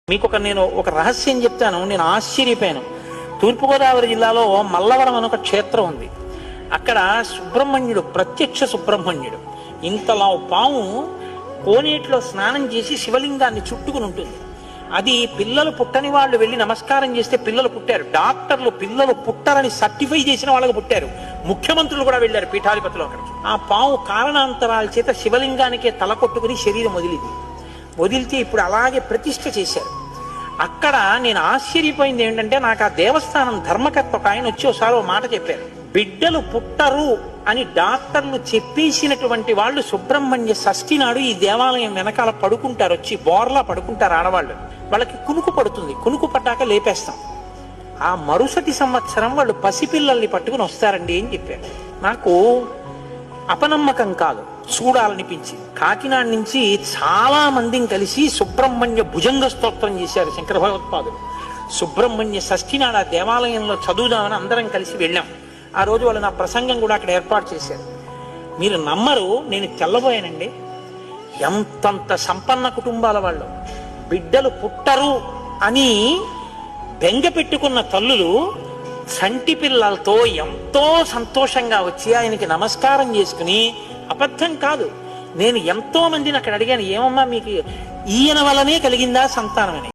నేను ఒక రహస్యం చెప్తాను. నేను ఆశ్చర్యపోయాను. తూర్పుగోదావరి జిల్లాలో మల్లవరం అని ఒక క్షేత్రం ఉంది. అక్కడ సుబ్రహ్మణ్యుడు, ప్రత్యక్ష సుబ్రహ్మణ్యుడు, ఇంతలా పాము కోనేటిలో స్నానం చేసి శివలింగాన్ని చుట్టుకుని ఉంటుంది. అది పిల్లలు పుట్టని వాళ్ళు వెళ్ళి నమస్కారం చేస్తే పిల్లలు పుట్టారు. డాక్టర్లు పిల్లలు పుట్టారని సర్టిఫై చేసిన వాళ్ళకి పుట్టారు. ముఖ్యమంత్రులు కూడా వెళ్ళారు పీఠాధిపతులు అక్కడికి. ఆ పాము కారణాంతరాల చేత శివలింగానికే తల కొట్టుకుని శరీరం వదిలితే ఇప్పుడు అలాగే ప్రతిష్ఠ చేశారు. అక్కడ నేను ఆశ్చర్యపోయింది ఏంటంటే, నాకు ఆ దేవస్థానం ధర్మకర్త ఒక ఆయన వచ్చి ఒకసారి ఒక మాట చెప్పారు. బిడ్డలు పుట్టరు అని డాక్టర్లు చెప్పేసినటువంటి వాళ్ళు సుబ్రహ్మణ్య షష్ఠి నాడు ఈ దేవాలయం వెనకాల పడుకుంటారు, వచ్చి బోర్లా పడుకుంటారు ఆడవాళ్ళు. వాళ్ళకి కునుకు పడుతుంది, కునుకు పట్టాక లేపేస్తాం. ఆ మరుసటి సంవత్సరం వాళ్ళు పసిపిల్లల్ని పట్టుకుని వస్తారండి అని చెప్పారు. నాకు అపనమ్మకం కాదు, చూడాలనిపించి కాకినాడ నుంచి చాలా మందిని కలిసి సుబ్రహ్మణ్య భుజంగ స్తోత్రం చేశారు శంకర భగవత్పాదులు. సుబ్రహ్మణ్య షష్ఠి నాడు ఆ దేవాలయంలో చదువుదామని అందరం కలిసి వెళ్ళాం. ఆ రోజు వాళ్ళు నా ప్రసంగం కూడా అక్కడ ఏర్పాటు చేశారు. మీరు నమ్మరు, నేను తెల్లబోయానండి. ఎంతంత సంపన్న కుటుంబాల వాళ్ళు బిడ్డలు పుట్టరు అని బెంగ పెట్టుకున్న తల్లులు చంటి పిల్లలతో ఎంతో సంతోషంగా వచ్చి ఆయనకి నమస్కారం చేసుకుని, అబద్ధం కాదు, నేను ఎంతో మందిని అక్కడ అడిగాను, ఏమమ్మా మీకు ఈయన వల్లనే కలిగిందా సంతానం అని.